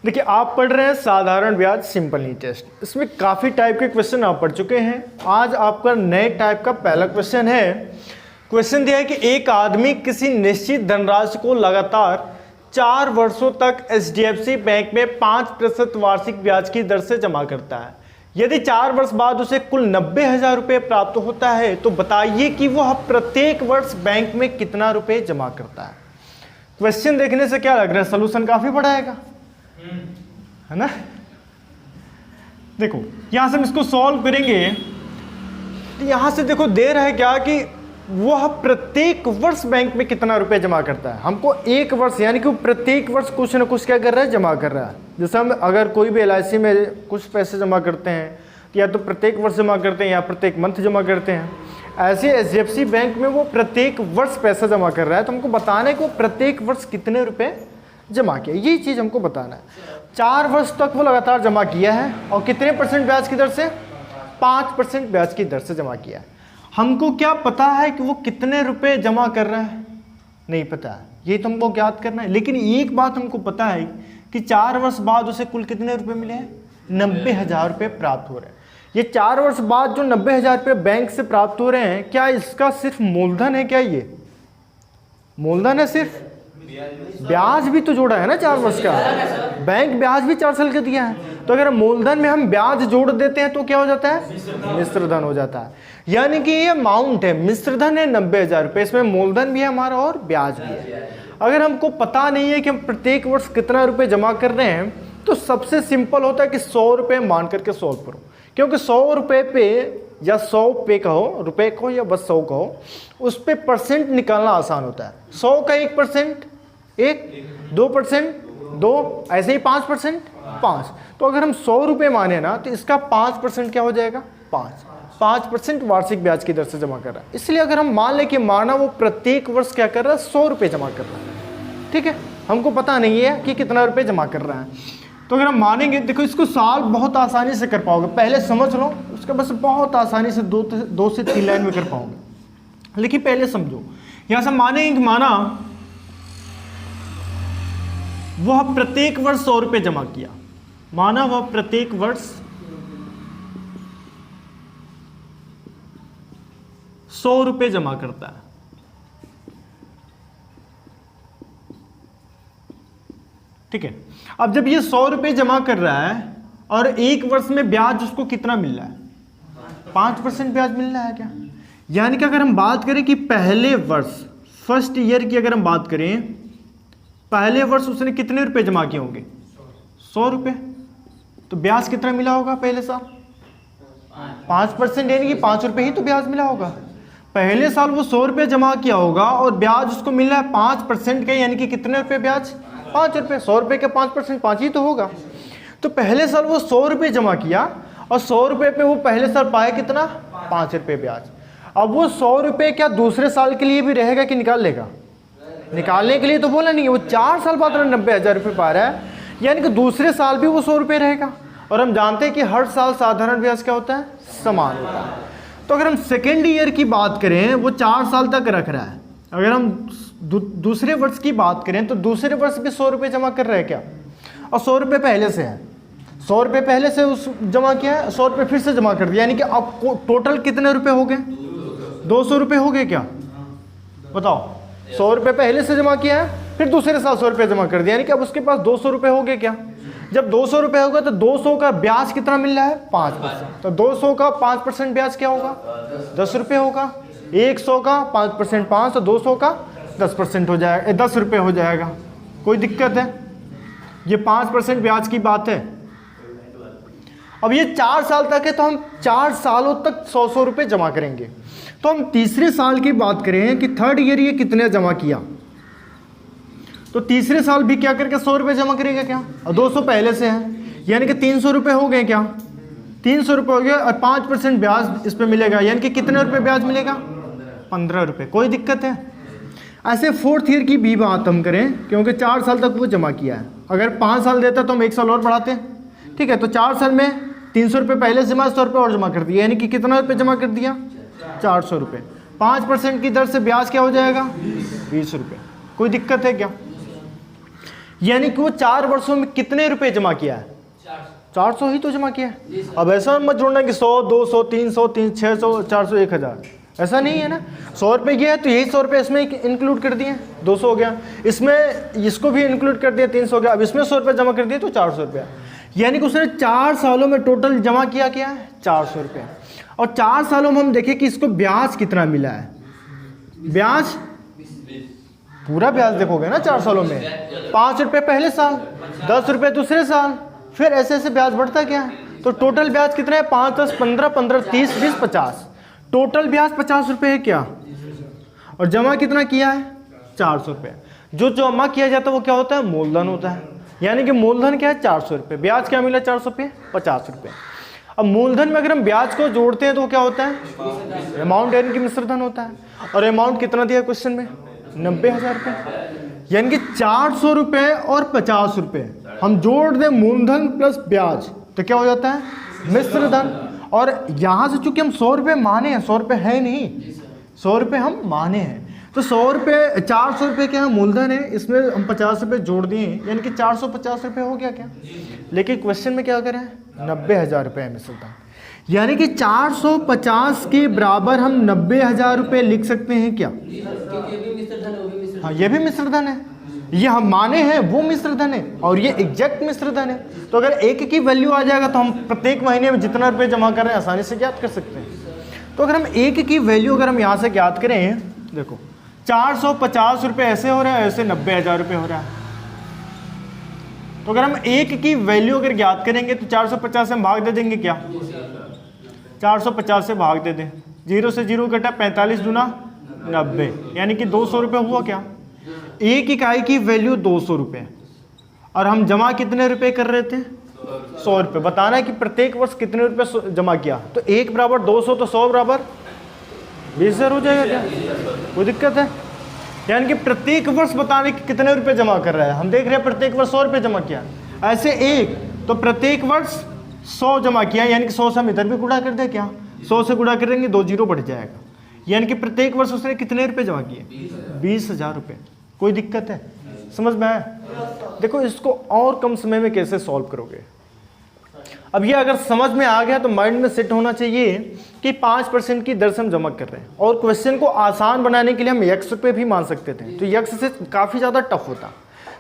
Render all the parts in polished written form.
देखिए, आप पढ़ रहे हैं साधारण ब्याज सिंपल इंटरेस्ट। इसमें काफ़ी टाइप के क्वेश्चन आप पढ़ चुके हैं। आज आपका नए टाइप का पहला क्वेश्चन है। क्वेश्चन दिया है कि एक आदमी किसी निश्चित धनराशि को लगातार 4 वर्षों तक HDFC बैंक में 5% वार्षिक ब्याज की दर से जमा करता है। यदि 4 वर्ष बाद उसे कुल 90,000 रुपये प्राप्त होता है तो बताइए कि वह प्रत्येक वर्ष बैंक में कितना रुपये जमा करता है। क्वेश्चन देखने से क्या लग रहा है, सोल्यूशन काफ़ी बड़ा है ना। देखो यहां से हम इसको सॉल्व करेंगे तो यहां से देखो दे रहा है क्या कि वह प्रत्येक वर्ष बैंक में कितना रुपए जमा करता है। हमको एक वर्ष यानी कि वो प्रत्येक वर्ष कुछ ना कुछ क्या कर रहा है, जमा कर रहा है। जैसे हम अगर कोई भी LIC में कुछ पैसे जमा करते हैं या तो प्रत्येक वर्ष जमा करते हैं या प्रत्येक मंथ जमा करते हैं, ऐसे HDFC बैंक में वो प्रत्येक वर्ष पैसा जमा कर रहा है। तो हमको बताना है कि वो प्रत्येक वर्ष कितने रुपए जमा किया, यही चीज़ हमको बताना है। 4 वर्ष तक वो लगातार जमा किया है और कितने % ब्याज की दर से, 5% ब्याज की दर से जमा किया है। हमको क्या पता है कि वो कितने रुपए जमा कर रहा है, नहीं पता है, ये तो हमको ज्ञात करना है। लेकिन एक बात हमको पता है कि 4 वर्ष बाद उसे कुल कितने रुपए मिले हैं, 90,000 रुपये प्राप्त हो रहे हैं। ये 4 वर्ष बाद जो 90,000 रुपये बैंक से प्राप्त हो रहे हैं, क्या इसका सिर्फ मूलधन है? क्या ये मूलधन है? सिर्फ ब्याज भी तो जोड़ा है ना 4 वर्ष का। बैंक ब्याज भी 4 साल का दिया है। तो अगर मूलधन में हम ब्याज जोड़ देते हैं तो क्या हो जाता है, मिश्र धन हो जाता है। यानी कि ये अमाउंट है, मिश्र धन है 90,000 रुपये, इसमें मूलधन भी है हमारा और ब्याज भी है। अगर हमको पता नहीं है कि हम प्रत्येक वर्ष कितना रुपए जमा कर रहे हैं तो सबसे सिंपल होता है कि 100 रुपये मान करके सॉल्व करो, क्योंकि 100 रुपये पे या 100 पे कहो, रुपए कहो या बस 100 कहो, उस पर % निकालना आसान होता है। 100 का 1%, 2%, 2, ऐसे ही 5%, 5। तो अगर हम 100 रुपये माने ना तो इसका 5% क्या हो जाएगा, 5% वार्षिक ब्याज की दर से जमा कर रहा है। इसलिए अगर हम मान लें कि माना वो प्रत्येक वर्ष क्या कर रहा है, 100 रुपये जमा कर रहा है, ठीक है। हमको पता नहीं है कि कितना रुपये जमा कर रहा है। तो अगर हम मानेंगे, देखो इसको सॉल्व बहुत आसानी से कर पाओगे, पहले समझ लो, उसके बस बहुत आसानी से 2 से 3 लाइन में कर पाओगे। लेकिन पहले समझो, यहाँ से मानेंगे कि माना वह प्रत्येक वर्ष 100 रुपये जमा किया, माना वह प्रत्येक वर्ष 100 रुपये जमा करता है। ठीक है, अब जब ये 100 रुपये जमा कर रहा है और एक वर्ष में ब्याज उसको कितना मिल रहा है, 5% ब्याज मिल रहा है क्या। यानी कि अगर हम बात करें कि पहले वर्ष, फर्स्ट ईयर की अगर हम बात करें, पहले वर्ष उसने कितने रुपए जमा किए होंगे, 100 रुपये, तो ब्याज कितना मिला होगा पहले साल, 5%, यानी कि 5 रुपये ही तो ब्याज मिला होगा। पहले साल वो 100 रुपये जमा किया होगा और ब्याज उसको मिला है 5% का, यानी कि कितने रुपये ब्याज, 5 रुपये। 100 रुपये के 5%, 5 ही तो होगा। तो पहले साल वो 100 रुपये जमा किया और 100 रुपये पे वो पहले साल पाया कितना, 5 रुपये ब्याज। अब वो 100 रुपये क्या दूसरे साल के लिए भी रहेगा कि निकाल लेगा, निकालने के लिए तो बोला नहीं है, वो 4 साल बाद 90,000 रुपये पा रहा है, यानी कि दूसरे साल भी वो 100 रुपये रहेगा। और हम जानते हैं कि हर साल साधारण ब्याज क्या होता है, समान होता है। तो अगर हम सेकेंड ईयर की बात करें, वो 4 साल तक रख रहा है। अगर हम दूसरे वर्ष की बात करें तो दूसरे वर्ष भी 100 रुपये जमा कर रहा है क्या, और 100 रुपये पहले से है, 100 रुपये पहले से उस जमा किया है, 100 रुपये फिर से जमा कर दिया, यानी कि अब टोटल कितने रुपये हो गए, 200 रुपये हो गए क्या, बताओ। 100 रुपये पहले से जमा किया है, फिर दूसरे साल 100 रुपये जमा कर दिया, यानी कि अब उसके पास 200 रुपये हो गए क्या। जब 200 रुपये होगा तो 200 का ब्याज कितना मिल रहा है, 5%। तो 200 का 5% ब्याज क्या होगा, 10 रुपये होगा। 100 का 5%, 5, तो 200 का 10% हो जाएगा, 10 रुपये हो जाएगा। कोई दिक्कत है, ये 5% ब्याज की बात है। अब ये 4 साल तक है, तो हम 4 सालों तक 100 रुपये जमा करेंगे। तो हम तीसरे साल की बात करें कि थर्ड ईयर ये कितने जमा किया, तो तीसरे साल भी क्या करके 100 रुपये जमा करेगा क्या, और 200 पहले से है, यानी कि 300 रुपये हो गए क्या, 300 रुपये हो गए और 5% ब्याज इस पर मिलेगा, यानी कि कितने रुपये ब्याज मिलेगा, 15 रुपये। कोई दिक्कत है। ऐसे फोर्थ ईयर की भी बात हम करें, क्योंकि 4 साल तक वो जमा किया है, अगर 5 साल देता तो हम 1 साल और बढ़ाते हैं, ठीक है। तो 4 साल में 300 रुपये पहले जमा, 100 रुपये और जमा कर दिया, यानी कि कितना रुपये जमा कर दिया, 400 रुपये। 5% की दर से ब्याज क्या हो जाएगा, 20 रुपये। कोई दिक्कत है क्या। यानी कि वो 4 वर्षों में कितने रुपए जमा किया है? 400 ही तो जमा किया है। अब ऐसा मत जोड़ना कि 100, 200, 300, 600, 400, 1000, ऐसा नहीं है ना। 100 रुपये गया है तो यही 100 रुपये इसमें इंक्लूड कर दिए, 200 हो गया, इसमें इसको भी इंक्लूड कर दिया, 300 हो गया, अब इसमें 100 रुपये जमा कर दिए तो 400 रुपया। यानी कि उसने 4 सालों में टोटल जमा किया क्या है? 400 रुपये। और 4 सालों में हम देखें कि इसको ब्याज कितना मिला है। ब्याज पूरा ब्याज देखोगे ना 4 सालों में, 5 रुपये पहले साल, 10 रुपये दूसरे साल, फिर ऐसे ऐसे ब्याज बढ़ता क्या है। तो टोटल ब्याज कितना है? 5, 10, 15, 15, 30, 20, 50। टोटल ब्याज 50 रुपये है क्या? और जमा कितना किया है? 400 रुपये। जो जमा किया जाता है वो क्या होता है? मूलधन होता है। यानी कि मूलधन क्या है? 400 रुपये। ब्याज क्या मिला? 400 रुपये, 50 रुपये। अब मूलधन में अगर हम ब्याज को जोड़ते हैं तो क्या होता है? अमाउंट यानी कि मिश्र धन होता है। और अमाउंट कितना दिया क्वेश्चन में? 90,000 रुपये। यानी कि 400 रुपये और 50 रुपये हम जोड़ दें मूलधन प्लस ब्याज तो क्या हो जाता है? मिश्र धन। और यहाँ से चूंकि हम 100 रुपये माने हैं, 100 रुपये है नहीं, 100 रुपये हम माने हैं, तो 100 रुपये, 400 रुपये क्या है? मूलधन है, इसमें हम 50 रुपये जोड़ दिए, यानी कि 450 रुपये हो गया क्या? लेकिन क्वेश्चन में क्या करें? 90,000 रुपये है मिश्र धन। यानी कि 450 के बराबर हम 90,000 रुपये लिख सकते हैं क्या? हाँ, ये भी मिश्र धन है, ये हम माने हैं वो मिश्र धन है, और ये एग्जैक्ट मिश्र धन है। तो अगर एक की वैल्यू आ जाएगा तो हम प्रत्येक महीने में जितना रुपये जमा कर रहे हैं आसानी से ज्ञात कर सकते हैं। तो अगर हम एक की वैल्यू अगर हम यहाँ से ज्ञात करें, देखो 450 रुपये ऐसे हो रहा है, ऐसे 90,000 रुपये हो रहा है। तो अगर हम एक की वैल्यू अगर ज्ञात करेंगे तो 450 से हम भाग दे देंगे क्या? 450 से भाग दे दें, 0 से 0 घटा, 45 दूना 90, यानी कि 200 रुपये हुआ क्या? एक इकाई की वैल्यू 200 रुपये, और हम जमा कितने रुपए कर रहे थे? 100 रुपये। बताना है कि प्रत्येक वर्ष कितने रुपये जमा किया, तो 1 बराबर 200, तो 100 बराबर 20,000 हो जाएगा क्या? कोई दिक्कत है? यानी कि प्रत्येक वर्ष बताने कि कितने रुपए जमा कर रहा है। हम देख रहे हैं प्रत्येक वर्ष 100 रुपये जमा किया, ऐसे एक तो प्रत्येक वर्ष 100 जमा किया, यानी कि 100 से हम इधर भी गुणा कर दे क्या? 100 से गुणा करेंगे 2 जीरो बढ़ जाएगा, यानी कि प्रत्येक वर्ष उसने कितने रुपए जमा किए? 20,000 रुपये। कोई दिक्कत है? समझ में आया? देखो इसको और कम समय में कैसे सॉल्व करोगे। अब ये अगर समझ में आ गया तो माइंड में सेट होना चाहिए कि 5% की दर से हम जमा कर रहे हैं, और क्वेश्चन को आसान बनाने के लिए हम x रुपये भी मान सकते थे, तो x से काफ़ी ज़्यादा टफ होता।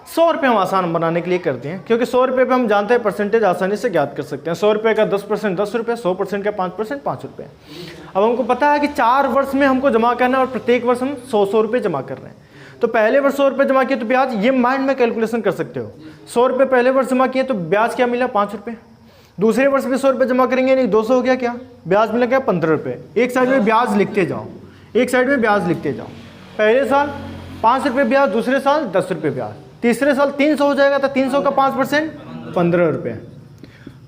100 रुपये हम आसान बनाने के लिए करते हैं, क्योंकि 100 रुपये पे हम जानते हैं परसेंटेज आसानी से ज्ञात कर सकते हैं। 100 रुपये का 10% 10 रुपये, 100% का 5% 5 रुपये। अब हमको पता है कि 4 वर्ष में हमको जमा करना है, और प्रत्येक वर्ष हम 100 रुपये जमा कर रहे हैं। तो पहले वर्ष 100 रुपये जमा किए तो ब्याज, ये माइंड में कैलकुलेशन कर सकते हो। 100 रुपये पहले वर्ष जमा किए तो ब्याज क्या मिला? 5 रुपये। दूसरे वर्ष भी 100 रुपये जमा करेंगे, नहीं 200 हो गया क्या? ब्याज मिला क्या? 15 रुपये। एक साइड में ब्याज लिखते जाओ, एक साइड में ब्याज लिखते जाओ। पहले साल 5 रुपये ब्याज, दूसरे साल 10 रुपये ब्याज, तीसरे साल 300 हो जाएगा, तो 300 का 5% 15 रुपये।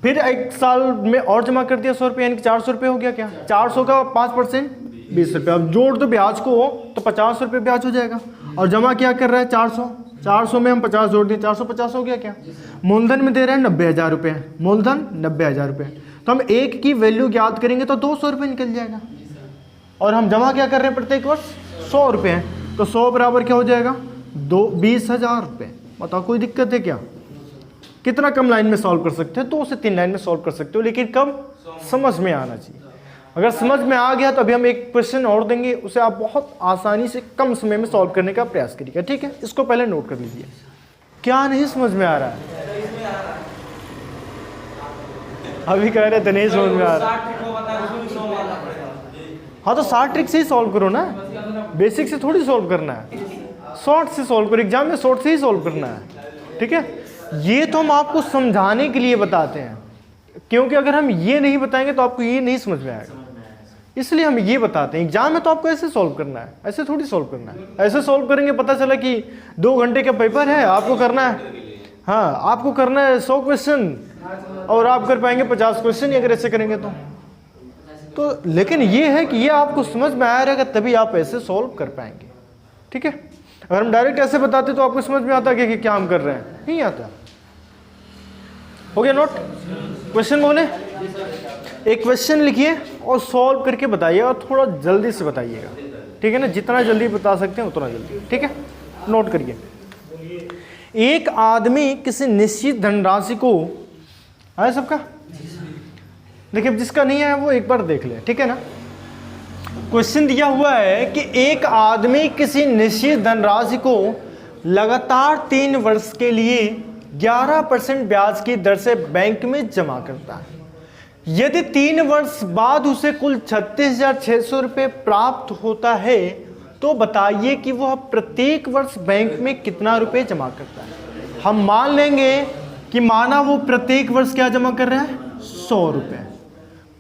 फिर एक साल में और जमा कर दिया 100 रुपये, यानी कि 400 रुपये हो गया क्या? 400 का 5% 20 रुपये। अब जोड़ दो ब्याज को तो 50 रुपये ब्याज हो जाएगा, और जमा क्या कर रहा है? 400। 400 में हम 50 जोड़ दिए, 450 हो गया क्या? मूलधन में दे रहे हैं 90,000 रुपये, मूलधन 90,000 रुपये। तो हम एक की वैल्यू ज्ञात करेंगे तो 200 रुपये निकल जाएगा, और हम जमा क्या कर रहे हैं प्रत्येक वर्ष? 100 रुपये हैं, तो 100 बराबर क्या हो जाएगा? 20,000 रुपये। बताओ कोई दिक्कत है क्या? कितना कम लाइन में सॉल्व कर सकते हो? 2 से 3 लाइन में सॉल्व कर सकते हो, लेकिन कब? समझ में आना चाहिए। अगर समझ में आ गया तो अभी हम एक क्वेश्चन और देंगे, उसे आप बहुत आसानी से कम समय में सॉल्व करने का प्रयास करिएगा, ठीक है? इसको पहले नोट कर लीजिए। क्या नहीं समझ में आ रहा है? अभी कह रहे थे नहीं समझ में आ रहा। हाँ तो 60 ट्रिक से ही सॉल्व करो ना, बेसिक से थोड़ी सॉल्व करना है, शॉर्ट से सॉल्व करो। एग्जाम में शॉर्ट से ही सॉल्व करना है, ठीक है? ये तो हम आपको समझाने के लिए बताते हैं, क्योंकि अगर हम ये नहीं बताएंगे तो आपको ये नहीं समझ में आएगा, इसलिए हम ये बताते हैं। एग्जाम में तो आपको ऐसे सॉल्व करना है, ऐसे थोड़ी सॉल्व करना है। ऐसे सॉल्व करेंगे पता चला कि 2 घंटे का पेपर है, आपको करना है, हाँ आपको करना है 100 क्वेश्चन, और आप कर पाएंगे 50 क्वेश्चन अगर ऐसे करेंगे तो। लेकिन ये है कि ये आपको समझ में आया रहेगा तभी आप ऐसे सॉल्व कर पाएंगे, ठीक है? अगर हम डायरेक्ट ऐसे बताते तो आपको समझ में आता कि क्या हम कर रहे हैं? नहीं आता। हो गया नोट? क्वेश्चन बोले, एक क्वेश्चन लिखिए और सॉल्व करके बताइए, और थोड़ा जल्दी से बताइएगा, ठीक है ना? जितना जल्दी बता सकते हैं उतना जल्दी, ठीक है? नोट करिए। एक आदमी किसी निश्चित धनराशि को, है सबका? देखिए जिसका नहीं है वो एक बार देख ले, ठीक है ना। क्वेश्चन दिया हुआ है कि एक आदमी किसी निश्चित धनराशि को लगातार 3 वर्ष के लिए 11% ब्याज की दर से बैंक में जमा करता है। यदि 3 वर्ष बाद उसे कुल 36,600 रुपये प्राप्त होता है तो बताइए कि वह प्रत्येक वर्ष बैंक में कितना रुपए जमा करता है। हम मान लेंगे कि माना वो प्रत्येक वर्ष क्या जमा कर रहा है, 100 रुपये,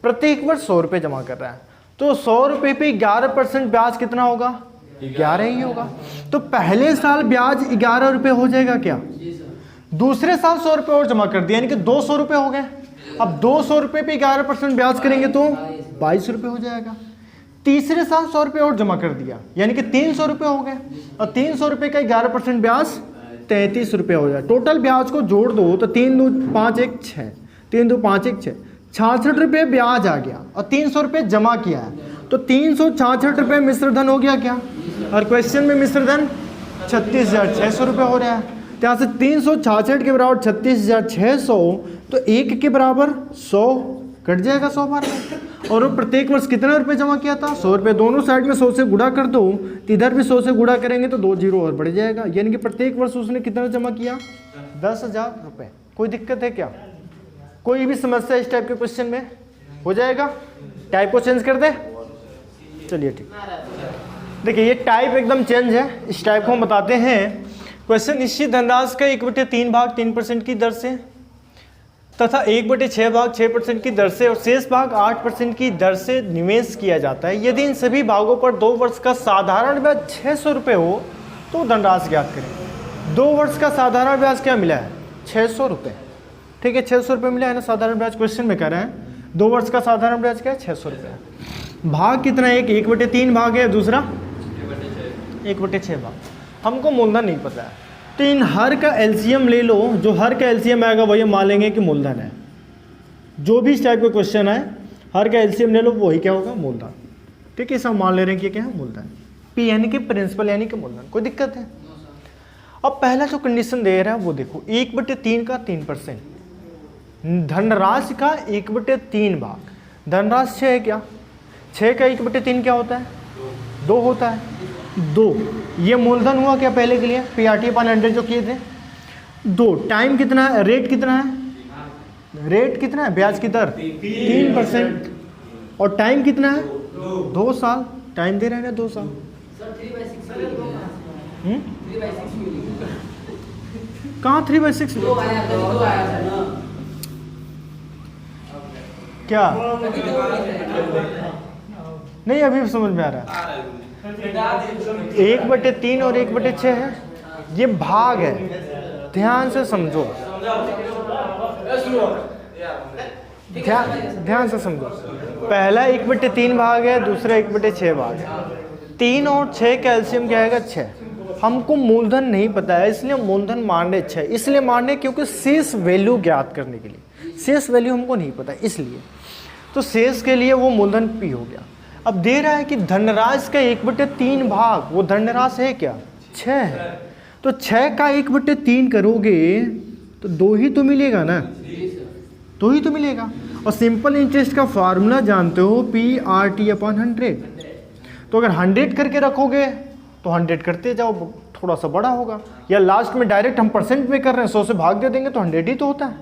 प्रत्येक वर्ष 100 रुपये जमा कर रहा है, तो 100 रुपये पे 11% ब्याज कितना होगा, 11 ही होगा। तो पहले साल ब्याज 11 रुपये हो जाएगा क्या, दूसरे साल 100 रुपये और जमा कर दिया, यानी कि 200 रुपये हो गए। अब 200 रुपये पे 11% ब्याज करेंगे तो 22 रुपये हो जाएगा। तीसरे साल 100 रुपये और जमा कर दिया, यानी कि 300 रुपये हो गए, और 300 रुपये का 11% ब्याज 33 रुपये हो जाए। टोटल ब्याज को जोड़ दो तो 3 2 5 1 6, 3 2 5 1 6, 66 रुपये ब्याज आ गया और 300 रुपये जमा किया है, तो 366 रुपये मिश्र धन हो गया क्या। और क्वेश्चन में मिश्र धन 36,600 रुपये हो रहा है, तो यहाँ से 366 के बराबर 36,600, तो 1 के बराबर 100 कट जाएगा 100 बार में। और वो प्रत्येक वर्ष कितना रुपये जमा किया था, 100 रुपये। दोनों साइड में 100 से गुणा कर दो, तो इधर भी 100 से गुणा करेंगे तो 2 जीरो और बढ़ जाएगा, यानी कि प्रत्येक वर्ष उसने कितना जमा किया, 10,000 रुपये। कोई दिक्कत है क्या, कोई भी समस्या इस टाइप के क्वेश्चन में हो जाएगा? टाइप को चेंज कर दे, चलिए ठीक। देखिए ये टाइप एकदम चेंज है, इस टाइप को हम बताते हैं। क्वेश्चन निश्चित धनराशि का 1/3 भाग 3% की दर से तथा 1/6 भाग 6% की दर से और शेष भाग 8% की दर से निवेश किया जाता है। यदि इन सभी भागों पर 2 वर्ष का साधारण ब्याज 600 रुपये हो तो धनराशि ज्ञात करें। 2 वर्ष का साधारण ब्याज क्या मिला है, 600 रुपये, ठीक है, 600 रुपये मिला है ना साधारण ब्याज। क्वेश्चन में कह रहे हैं 2 वर्ष का साधारण ब्याज क्या है, 600 रुपये। भाग कितना है, 1/3 भाग है, दूसरा 1/6 भाग। हमको मूलधन नहीं पता है, तो इन हर का एलसीएम ले लो, जो हर का एलसीएम आएगा वही मान लेंगे कि मूलधन है। जो भी इस टाइप का क्वेश्चन है हर का एलसीएम ले लो, वही क्या होगा, मूलधन। ठीक है, सब मान ले रहे हैं कि क्या है, मूलधन। पी यानी कि प्रिंसिपल यानी कि मूलधन। कोई दिक्कत है? अब पहला जो कंडीशन दे रहा है वो देखो, 1/3 का 3%, धनराशि का 1/3 भाग। धनराशि 6 है क्या, 6 का 1/3 क्या होता है, 2 होता है। 2 ये मूलधन हुआ क्या पहले के लिए, PRT/100 जो किए थे। 2 टाइम कितना है, रेट कितना है, रेट कितना है, ब्याज की दर 3%, और टाइम कितना है, 2 साल। टाइम दे रहे हैं ना 2 साल। कहाँ 3/6 क्या, नहीं अभी समझ में आ रहा है। 1/3 और 1/6 है, ये भाग है, ध्यान से समझो, ध्यान से समझो। पहला 1/3 भाग है, दूसरा 1/6 भाग है। 3 और 6 का एलसीएम क्या आएगा, 6। हमको मूलधन नहीं पता है, इसलिए मूलधन मानने 6, इसलिए मानने क्योंकि शेष वैल्यू ज्ञात करने के लिए, शेष वैल्यू हमको नहीं पता इसलिए, तो शेष के लिए वो मूलधन पी हो गया। अब दे रहा है कि धनराशि का 1/3 भाग, वो धनराशि है क्या, 6 है, तो 6 का 1/3 करोगे तो 2 ही तो मिलेगा ना, 2 ही तो मिलेगा। और सिंपल इंटरेस्ट का फार्मूला जानते हो, PRT/100। तो अगर 100 करके रखोगे तो 100 करते जाओ, थोड़ा सा बड़ा होगा, या लास्ट में डायरेक्ट हम परसेंट में कर रहे हैं, 100 से भाग दे देंगे तो 100 ही तो होता है।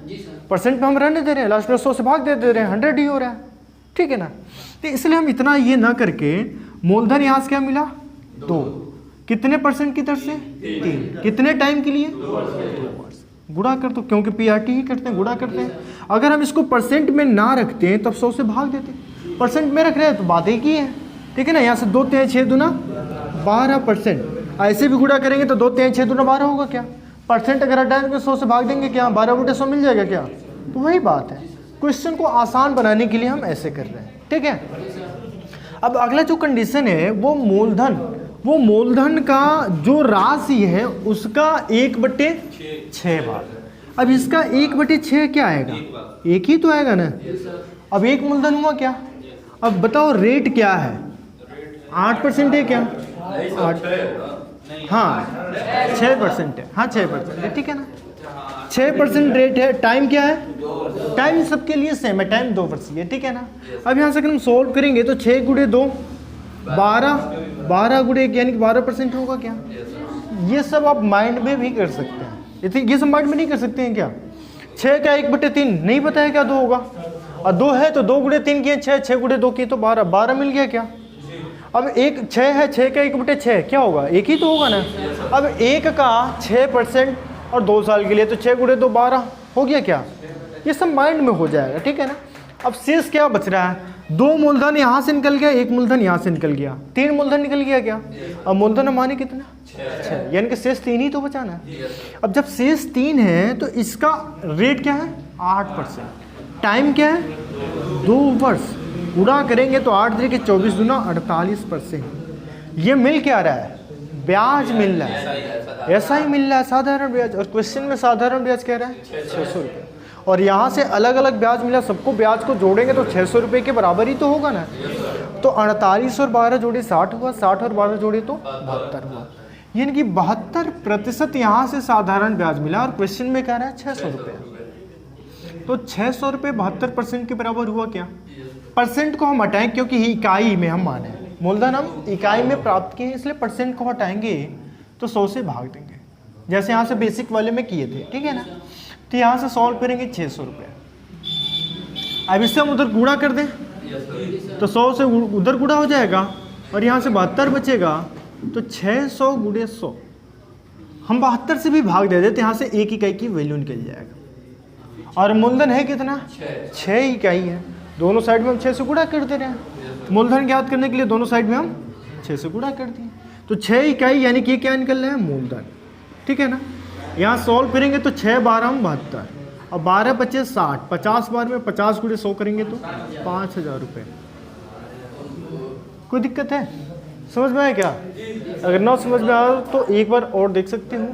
परसेंट में हम रहने दे रहे हैं, लास्ट में 100 से भाग दे रहे हैं, 100 ही हो रहा है, ठीक है ना। तो इसलिए हम इतना ये ना करके, मूलधन यहाँ से क्या मिला, 2, कितने % की दर से, 3, कितने टाइम के लिए, 2 वर्ष। गुणा कर दो, क्योंकि PRT ही करते हैं, गुणा करते हैं। अगर हम इसको परसेंट में ना रखते हैं तब 100 से भाग देते, परसेंट में रख रहे हैं तो बात एक ही है, ठीक है ना। यहाँ से 2 3 6 दूना 12%, ऐसे भी गुणा करेंगे तो 2 3 6 दूना 12 होगा क्या, परसेंट अगर हटाएंगे 100 से भाग देंगे क्या, 12/100 मिल जाएगा क्या, तो वही बात है। क्वेश्चन को आसान बनाने के लिए हम ऐसे कर रहे हैं, ठीक है। अब अगला जो कंडीशन है वो मूलधन का जो राशि है उसका 1/6 भाग। अब इसका 1/6 क्या आएगा, 1 ही तो आएगा ना। अब 1 मूलधन हुआ क्या, अब बताओ रेट क्या है, 8% है क्या, हाँ 6% है, हाँ 6% है, ठीक है ना। 6% रेट है। टाइम क्या है? टाइम सबके लिए सेम है, टाइम 2 वर्ष है, ठीक है ना। अब यहाँ से अगर हम सोल्व करेंगे तो 6 गुणे 2 12, 12 गुणे 1 यानी कि 12% होगा क्या? ये सब आप माइंड में भी कर सकते हैं। ये सब माइंड में नहीं कर सकते हैं क्या? 6 का 1/3 नहीं पता है क्या 2 होगा, और 2 है तो 2 गुणे 3 किए 6, 6 गुणे 2 किए तो 12, 12 मिल गया क्या? अब एक 6 है, 6 का 1/6 क्या होगा? 1 ही तो होगा ना। अब 1 का 6% और 2 साल के लिए तो 6 गुणे 2 12 हो गया क्या? ये सब माइंड में हो जाएगा, ठीक है ना। अब शेष क्या बच रहा है? 2 मूलधन यहाँ से निकल गया, 1 मूलधन यहाँ से निकल गया, 3 मूलधन निकल गया क्या? अब मूलधन हमारे कितना? 6, यानी कि शेष 3 ही तो बचाना है। अब जब शेष 3 है तो इसका रेट क्या है? 8%। टाइम क्या है? 2 वर्ष। पूरा करेंगे तो 8 3 के 24 दूना 48%। ये मिल क्या रहा है? ब्याज मिल रहा है, ऐसा ही मिल रहा है साधारण ब्याज। और क्वेश्चन में साधारण ब्याज कह रहा है 600 रुपये, और यहाँ से अलग अलग ब्याज मिला, सबको ब्याज को जोड़ेंगे तो 600 रुपये के बराबर ही तो होगा ना। तो 48 और 12 जोड़े 60 हुआ, 60 और 12 जोड़े तो 72 हुआ, यानी कि 72% यहाँ से साधारण ब्याज मिला। और क्वेश्चन में कह रहा है 600 रुपये, तो 600 रुपये 72% के बराबर हुआ क्या? परसेंट को हम हटाएं क्योंकि इकाई में हम माने, मूलधन हम इकाई में प्राप्त किए इसलिए परसेंट को हटाएंगे तो 100 से भाग देंगे, जैसे यहाँ से बेसिक वाले में किए थे, ठीक है ना। तो यहाँ से सॉल्व करेंगे 600 रुपये। अब इससे हम उधर गुणा कर दें तो 100 से उधर गुणा हो जाएगा और यहाँ से 72 बचेगा, तो 600 गुणे 100 हम 72 से भी भाग दे देते, यहाँ से 1 इकाई की वैल्यू निकल जाएगा। और मूलधन है कितना? 6 इकाई है। दोनों साइड में हम 6 से गुणा कर दे रहे हैं। मूलधन ज्ञात करने के लिए दोनों साइड में हम 6 से गुणा कर दिए, तो 6 इकाई यानी कि क्या निकल रहा है? मूलधन, ठीक है ना। यहाँ सॉल्व करेंगे तो 6 12 72 और 12 बचे 60, 50 बार में 50 गुणे 100 करेंगे तो 5000 रुपये। कोई दिक्कत है? समझ में आया क्या? अगर ना समझ में आया तो एक बार और देख सकते हो।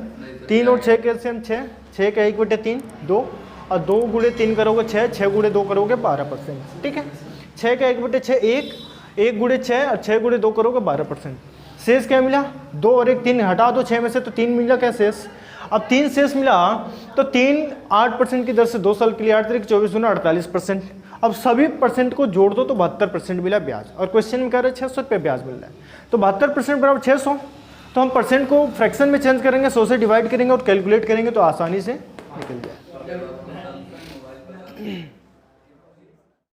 3 और 6 कैसे हम 6, 6 का 1/3 2, और 2 गुणे 3 करोगे 6, 6 गुणे 2 करोगे 12%, ठीक है। 6 का 1/6 1, 1 गुणे 6 और 6 गुणे 2 करोगे 12%। शेष क्या मिला? 2 और 1 3, हटा दो 6 में से तो 3 मिला क्या शेष? अब 3 शेष मिला तो 3 8% की दर से 2 साल के लिए 8 3 24 दूना 48%। अब सभी परसेंट को जोड़ दो तो 72% मिला ब्याज, और क्वेश्चन में कह रहे हैं 600 रुपये ब्याज मिल रहा है, तो 72% बराबर 600। तो हम परसेंट को फ्रैक्शन में चेंज करेंगे, 100 से डिवाइड करेंगे और कैलकुलेट करेंगे तो आसानी से निकल जाए।